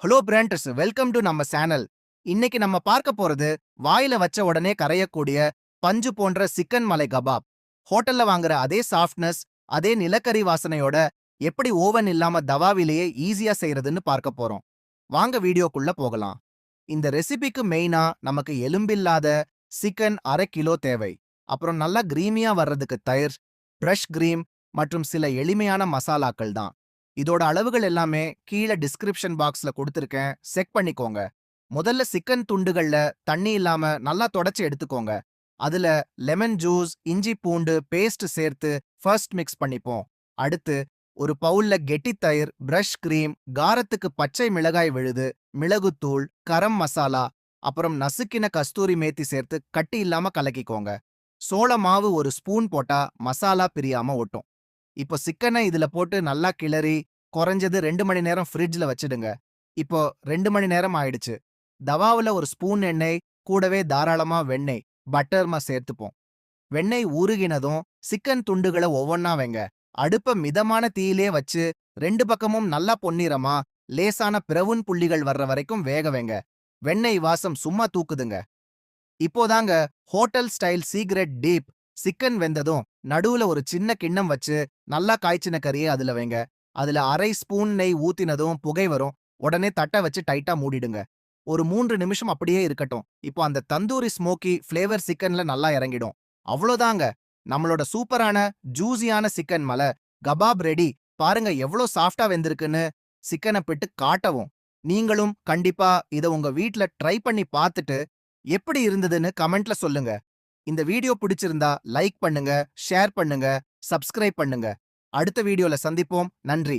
Hello பிராண்டர்ஸ், welcome to நம்ம channel. இன்னைக்கு நம்ம பார்க்க போறது வாயில வச்ச உடனே கரையக்கூடிய பஞ்சு போன்ற சிக்கன் மலை கபாப். ஹோட்டல்ல வாங்குற அதே சாஃப்ட்னஸ், அதே நிலக்கரி வாசனையோட எப்படி ஓவன் இல்லாம தவாவிலேயே ஈஸியா செய்யறதுன்னு பார்க்க போறோம். வாங்க வீடியோக்குள்ள போகலாம். இந்த ரெசிபிக்கு மெயினா நமக்கு எலும்பில்லாத சிக்கன் 1/2 கிலோ தேவை. அப்புறம் நல்லா கிரீமியா வர்றதுக்கு தயிர், பிரஷ் கிரீம் மற்றும் சில எளிமையான மசாலாக்கள் தான். இதோட அளவுகள் எல்லாமே கீழ டிஸ்கிரிப்ஷன் பாக்ஸ்ல கொடுத்திருக்கேன், செக் பண்ணிக்கோங்க. முதல்ல சிக்கன் துண்டுகள்ல தண்ணி இல்லாம நல்லா தொடச்சு எடுத்துக்கோங்க. அதுல லெமன் ஜூஸ், இஞ்சி பூண்டு பேஸ்ட் சேர்த்து ஃபர்ஸ்ட் மிக்ஸ் பண்ணிப்போம். அடுத்து ஒரு பவுல்ல கெட்டி தயிர், பிரஷ் கிரீம், காரத்துக்கு பச்சை மிளகாய் விழுது, மிளகுத்தூள், கரம் மசாலா, அப்புறம் நசுக்கின கஸ்தூரி மேத்தி சேர்த்து கட்டி இல்லாம கலக்கிக்கோங்க. சோள மாவு ஒரு ஸ்பூன் போட்டா மசாலா பிரியாம ஒட்டும். இப்போ சிக்கனை இதுல போட்டு நல்லா கிளறி குறைஞ்சது 2 மணி நேரம் ஃப்ரிட்ஜ்ல வச்சிடுங்க. இப்போ 2 மணி நேரம் ஆயிடுச்சு. தவாவுல ஒரு ஸ்பூன் எண்ணெய், கூடவே தாராளமா வெண்ணெய், பட்டர்மா சேர்த்துப்போம். வெண்ணெய் உருகினதும் சிக்கன் துண்டுகளை ஒவ்வொன்னா வைங்க. அடுப்ப மிதமான தீயிலே வச்சு 2 பக்கமும் நல்லா பொன்னிறமா லேசான பிரவுன் புள்ளிகள் வர்ற வரைக்கும் வேக வைங்க. வெண்ணெய் வாசம் சும்மா தூக்குதுங்க. இப்போதாங்க hotel style secret tip. Chicken வெந்ததும் நடுவுல ஒரு சின்ன கிண்ணம் வச்சு நல்லா காய்ச்சின கறியை அதுல வைங்க. அதுல 1/2 ஸ்பூன் நெய் ஊத்தினதும் புகை வரும். உடனே தட்டை வச்சு டைட்டா மூடிடுங்க. ஒரு 3 நிமிஷம் அப்படியே இருக்கட்டும். இப்போ அந்த தந்தூரி ஸ்மோக்கி ஃப்ளேவர் சிக்கன்ல நல்லா இறங்கிடும். அவ்வளோதாங்க, நம்மளோட சூப்பரான ஜூசியான சிக்கன் மலை கபாப் ரெடி. பாருங்க எவ்வளோ சாஃப்டா வெந்திருக்குன்னு. சிக்கனை பிட்டு காட்டவும். நீங்களும் கண்டிப்பா இத உங்க வீட்ல ட்ரை பண்ணி பார்த்துட்டு எப்படி இருந்ததுன்னு கமெண்ட்ல சொல்லுங்க. இந்த வீடியோ பிடிச்சிருந்தா லைக் பண்ணுங்க, ஷேர் பண்ணுங்க, சப்ஸ்கிரைப் பண்ணுங்க. அடுத்த வீடியோல சந்திப்போம். நன்றி.